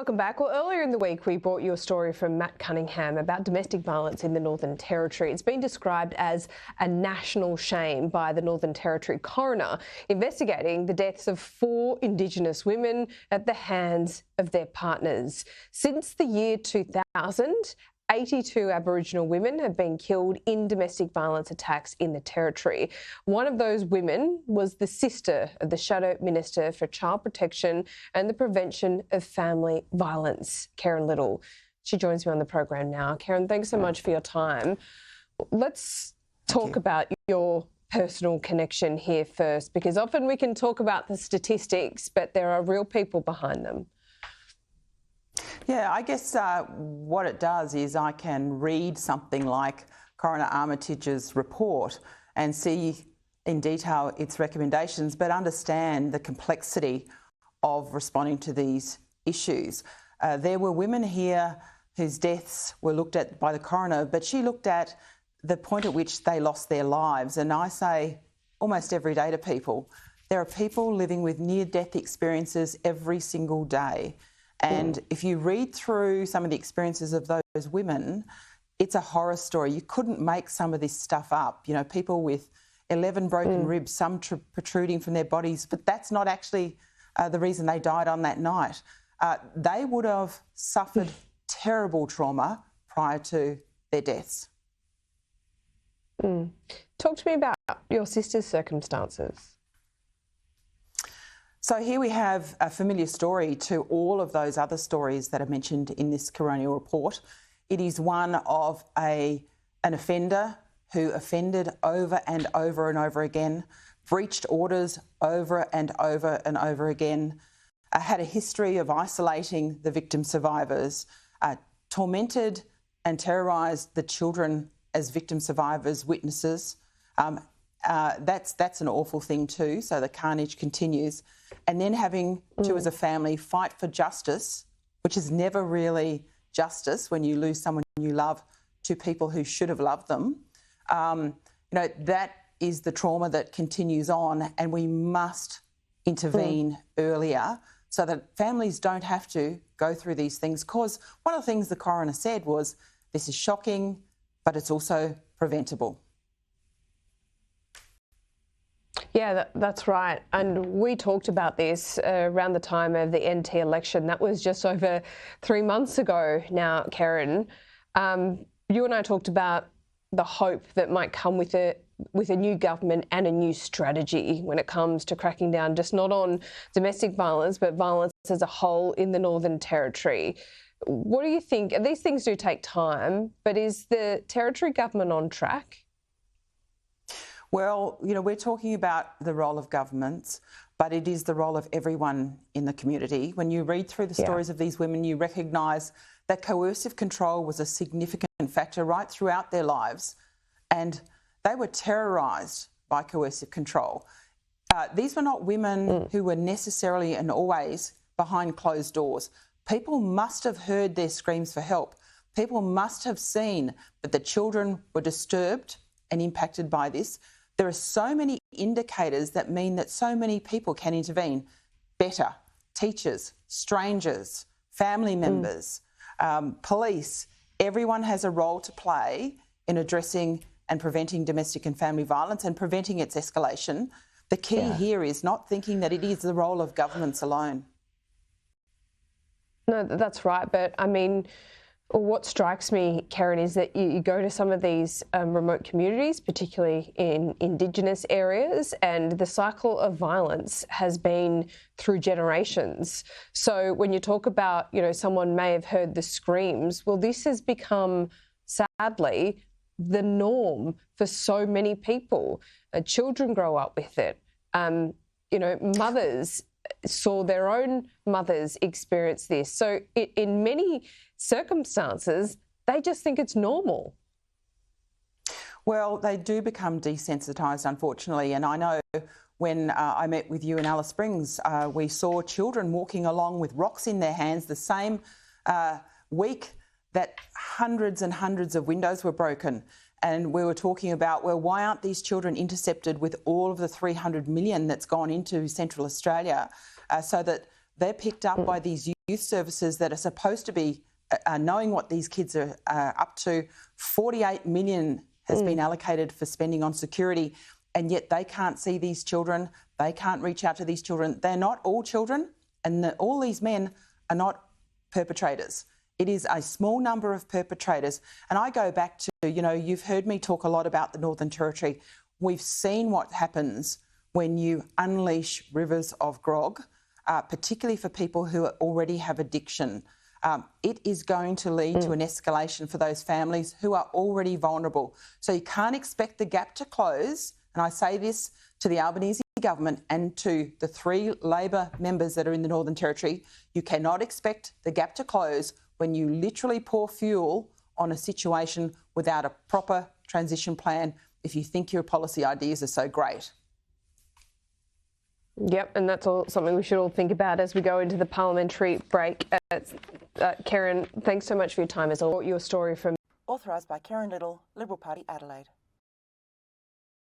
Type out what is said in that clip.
Welcome back. Well, earlier in the week, we brought you a story from Matt Cunningham about domestic violence in the Northern Territory. It's been described as a national shame by the Northern Territory coroner investigating the deaths of 4 Indigenous women at the hands of their partners. Since the year 2000, 82 Aboriginal women have been killed in domestic violence attacks in the Territory. One of those women was the sister of the Shadow Minister for Child Protection and the Prevention of Family Violence, Karen Little. She joins me on the program now. Karen, thanks so much for your time. Let's talk about your personal connection here first, because often we can talk about the statistics, but there are real people behind them. Yeah, I guess what it does is I can read something like Coroner Armitage's report and see in detail its recommendations, but understand the complexity of responding to these issues. There were women here whose deaths were looked at by the coroner, but she looked at the point at which they lost their lives. And I say almost every day to people, there are people living with near-death experiences every single day. And if you read through some of the experiences of those women, it's a horror story. You couldn't make some of this stuff up. You know, people with 11 broken ribs, some protruding from their bodies, but that's not actually the reason they died on that night. They would have suffered terrible trauma prior to their deaths. Talk to me about your sister's circumstances. So here we have a familiar story to all of those other stories that are mentioned in this coronial report. It is one of an offender who offended over and over and over again, breached orders over and over and over again, had a history of isolating the victim survivors, tormented and terrorised the children as victim survivors, witnesses. That's an awful thing too, so the carnage continues. And then having to, as a family, fight for justice, which is never really justice when you lose someone you love to people who should have loved them. That is the trauma that continues on, and we must intervene earlier so that families don't have to go through these things. Because one of the things the coroner said was, this is shocking, but it's also preventable. Yeah, that's right. And we talked about this around the time of the NT election. That was just over 3 months ago now, Karen. You and I talked about the hope that might come with a new government and a new strategy when it comes to cracking down just not on domestic violence, but violence as a whole in the Northern Territory. What do you think? These things do take time, but is the Territory government on track? Well, we're talking about the role of governments, but it is the role of everyone in the community. When you read through the stories of these women, you recognise that coercive control was a significant factor right throughout their lives, and they were terrorised by coercive control. These were not women who were necessarily and always behind closed doors. People must have heard their screams for help. People must have seen that the children were disturbed and impacted by this. There are so many indicators that mean that so many people can intervene better. Teachers, strangers, family members, police. Everyone has a role to play in addressing and preventing domestic and family violence and preventing its escalation. The key here is not thinking that it is the role of governments alone. No, that's right. But I mean, what strikes me, Karen, is that you go to some of these remote communities, particularly in Indigenous areas, and the cycle of violence has been through generations. So when you talk about, someone may have heard the screams, well, this has become, sadly, the norm for so many people. Children grow up with it. Mothers saw their own mothers experience this. So in many circumstances, they just think it's normal. Well, they do become desensitised, unfortunately. And I know when I met with you in Alice Springs, we saw children walking along with rocks in their hands the same week that hundreds and hundreds of windows were broken. And we were talking about, well, why aren't these children intercepted with all of the 300 million that's gone into Central Australia so that they're picked up by these youth services that are supposed to be knowing what these kids are up to. 48 million has been allocated for spending on security, and yet they can't see these children. They can't reach out to these children. They're not all children, and all these men are not perpetrators. It is a small number of perpetrators. And I go back to, you've heard me talk a lot about the Northern Territory. We've seen what happens when you unleash rivers of grog, particularly for people who already have addiction. It is going to lead to an escalation for those families who are already vulnerable. So you can't expect the gap to close. And I say this to the Albanese government and to the 3 Labor members that are in the Northern Territory. You cannot expect the gap to close when you literally pour fuel on a situation without a proper transition plan if you think your policy ideas are so great. Yep, and that's all something we should all think about as we go into the parliamentary break. Karen, thanks so much for your time. As your story from authorised by Karen Little, Liberal Party, Adelaide.